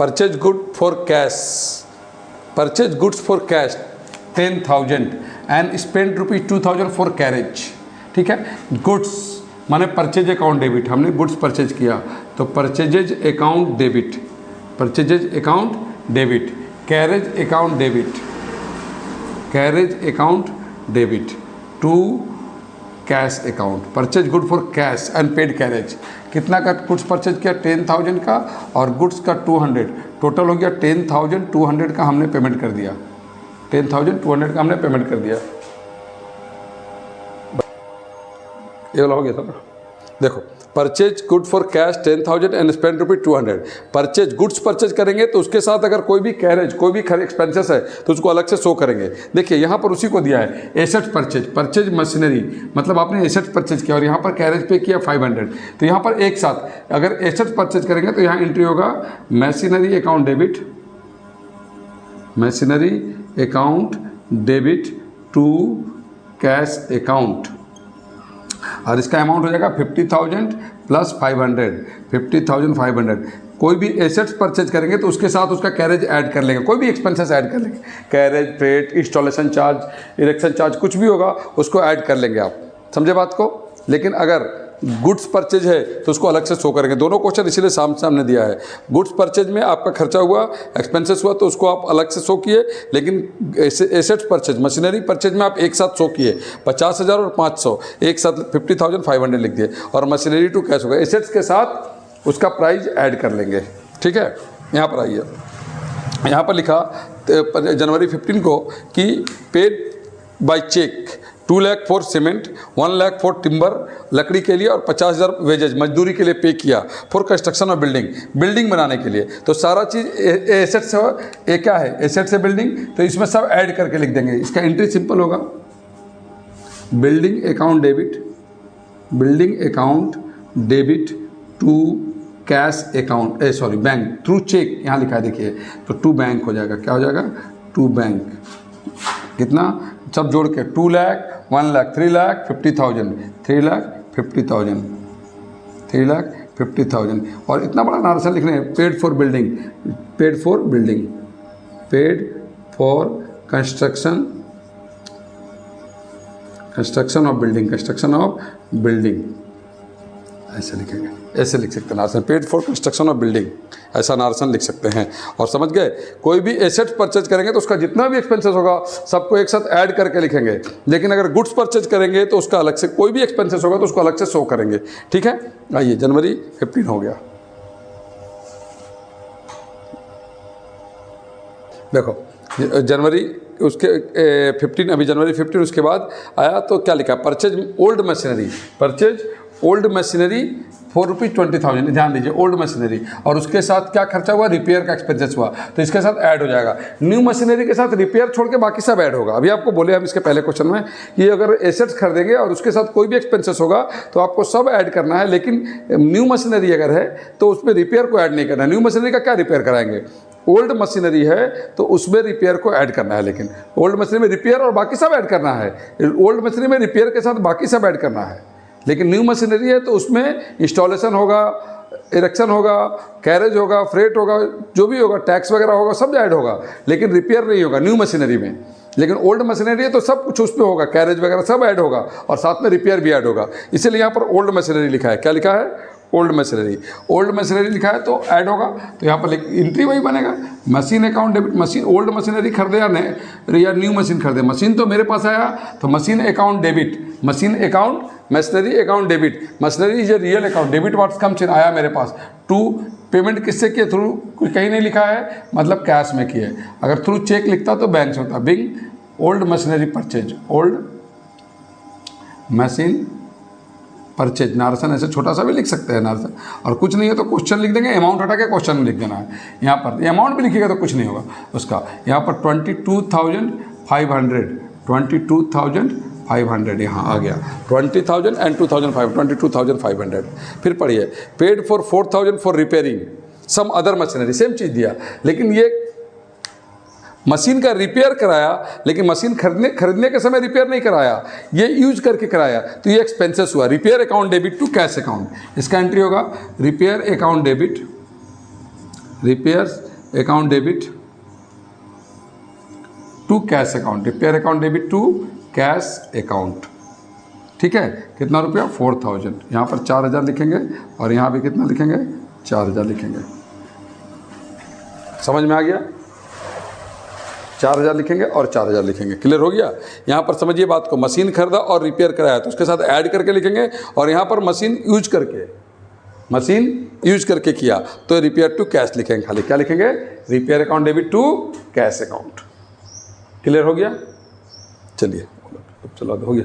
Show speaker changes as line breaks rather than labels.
Purchase good for cash, purchase goods for cash 10,000 and spend ₹2,000 for carriage. ठीक है, goods माने purchase account debit, हमने goods purchase किया तो purchases account debit, purchases account debit, carriage account debit, carriage account debit to cash account, purchase good for cash and paid carriage. कितना का goods purchase किया? 10,000 का और गुड्स का 200, टोटल हो गया 10,200 का हमने पेमेंट कर दिया, 10,200 का हमने पेमेंट कर दिया। ये वाला हो गया था ना। देखो, purchase good for cash 10,000 and spend ₹200। Purchase goods purchase करेंगे तो उसके साथ अगर कोई भी कैरेज, कोई भी एक्सपेंसेस है तो उसको अलग से शो करेंगे। देखिए यहाँ पर उसी को दिया है, एसेट्स परचेज, परचेज मशीनरी, मतलब आपने एसेट्स परचेज किया और यहाँ पर कैरेज पे किया 500। तो यहाँ पर एक साथ अगर एसेट्स परचेज करेंगे तो यहाँ एंट्री होगा machinery account debit, machinery account debit to cash account, और इसका अमाउंट हो जाएगा 50,000 प्लस 500, 50,500। कोई भी एसेट्स परचेज करेंगे तो उसके साथ उसका कैरेज ऐड कर लेंगे, कोई भी एक्सपेंसेस ऐड कर लेंगे, carriage, freight, installation charge, erection charge, कुछ भी होगा उसको ऐड कर लेंगे। आप समझे बात को? लेकिन अगर गुड्स परचेज है तो उसको अलग से शो करेंगे। दोनों क्वेश्चन इसीलिए सामने दिया है। गुड्स परचेज में आपका खर्चा हुआ, एक्सपेंसेस हुआ तो उसको आप अलग से शो किए, लेकिन एसेट्स परचेज, मशीनरी परचेज में आप एक साथ शो किए 50,000 और 500, एक साथ 50,500 लिख दिए, और मशीनरी टू कैश होगा, एसेट्स के साथ उसका प्राइस ऐड कर लेंगे। ठीक है, यहाँ पर आइए, यहाँ पर लिखा जनवरी 15 को कि paid by cheque 2 lakh for cement, 1 lakh for timber, लकड़ी के लिए, और 50,000 वेजेज मजदूरी के लिए पे किया for construction of building, building बनाने के लिए। तो सारा चीज़ एसेट से, ये क्या है? एसेट से बिल्डिंग, तो इसमें सब ऐड करके लिख देंगे। इसका एंट्री सिंपल होगा, building account debit, building account debit to cash account, sorry bank, through cheque यहाँ लिखा है देखिए, तो टू बैंक हो जाएगा। क्या हो जाएगा? To bank. कितना? सब जोड़ के 2 लाख, 1 लाख, 3 लाख 50,000, 3 लाख 50,000, 3 लाख 50,000, और इतना बड़ा नार्सन लिखने हैं, paid for building, paid for building, paid for construction, construction of building, construction of building, ऐसे लिखेंगे, ऐसे लिख सकते हैं narration, paid for construction of building, ऐसा नार्सन लिख सकते हैं। और समझ गए? कोई भी एसेट्स परचेज करेंगे तो उसका जितना भी एक्सपेंसेस होगा सबको एक साथ ऐड करके लिखेंगे, लेकिन अगर गुड्स परचेज करेंगे तो उसका अलग से, कोई भी एक्सपेंसेस होगा तो उसको अलग से शो करेंगे। ठीक है, आइए, जनवरी 15 हो गया। देखो, जनवरी उसके 15, अभी जनवरी 15 उसके बाद आया तो क्या लिखा? Purchase old machinery, purchase old machinery for ₹20,000, ध्यान दीजिए, ओल्ड मशीनरी, और उसके साथ क्या खर्चा हुआ? रिपेयर का एक्सपेंसेस हुआ, तो इसके साथ ऐड हो जाएगा। न्यू मशीनरी के साथ रिपेयर छोड़ के बाकी सब ऐड होगा। अभी आपको बोले हम इसके पहले क्वेश्चन में कि अगर एसेट्स खरीदेंगे और उसके साथ कोई भी एक्सपेंसेस होगा तो आपको सब ऐड करना है, लेकिन न्यू मशीनरी अगर है तो उसमें रिपेयर को ऐड नहीं करना है। न्यू मशीनरी का क्या रिपेयर कराएंगे? ओल्ड मशीनरी है तो उसमें रिपेयर को ऐड करना है, लेकिन ओल्ड मशीनरी में रिपेयर और बाकी सब ऐड करना है। ओल्ड मशीनरी में रिपेयर के साथ बाकी सब ऐड करना है, लेकिन न्यू मशीनरी है तो उसमें इंस्टॉलेशन होगा, इरेक्शन होगा, कैरेज होगा, फ्रेट होगा, जो भी होगा, टैक्स वगैरह होगा, सब ऐड होगा, लेकिन रिपेयर नहीं होगा न्यू मशीनरी में। लेकिन ओल्ड मशीनरी है तो सब कुछ उसमें होगा, कैरेज वगैरह सब ऐड होगा और साथ में रिपेयर भी ऐड होगा। इसीलिए यहाँ पर ओल्ड मशीनरी लिखा है। क्या लिखा है? Old machinery. ओल्ड मशीनरी लिखा है तो ऐड होगा, तो यहाँ पर एंट्री वही बनेगा, machine account debit. Machine, old machinery खरीदे या न्यू मशीन खरीदे, मशीन तो मेरे पास आया तो machine account debit, machine account, machinery account debit, machinery is a real account, debit what's comes in, आया मेरे पास। टू पेमेंट किससे किए? थ्रू, कुछ कहीं नहीं लिखा है, मतलब कैश में किए। अगर थ्रू चेक लिखता तो बैंक से होता। Big old machinery purchase, old machine purchase, narration ऐसे छोटा सा भी लिख सकते हैं नार्सन, और कुछ नहीं है तो क्वेश्चन लिख देंगे, अमाउंट हटा के क्वेश्चन में लिख देना है। यहाँ पर अमाउंट भी लिखिएगा तो कुछ नहीं होगा उसका। यहाँ पर 22,500, 22,500 यहाँ आ गया, 20,000 एंड 2,500, 22,500। फिर पढ़िए, paid for 4,000 for repairing some other machinery, same चीज़ दिया, लेकिन ये मशीन का रिपेयर कराया, लेकिन मशीन खरीदने के समय रिपेयर नहीं कराया, ये यूज करके कराया, तो ये एक्सपेंसेस हुआ। Repair account debit to cash account, इसका एंट्री होगा repair account debit, repair account debit to cash account, repair account debit to cash account, ठीक है। कितना रुपया 4000, यहाँ पर 4000 लिखेंगे और यहाँ भी कितना लिखेंगे 4000 लिखेंगे। समझ में आ गया? 4000 लिखेंगे और 4000 लिखेंगे। क्लियर हो गया? यहाँ पर समझिए बात को, मशीन खरीदा और रिपेयर कराया तो उसके साथ ऐड करके लिखेंगे, और यहाँ पर मशीन यूज करके किया तो रिपेयर टू कैश लिखेंगे। खाली क्या लिखेंगे? Repair account debit to cash account. Clear हो गया? चलिए, चलो हो गया।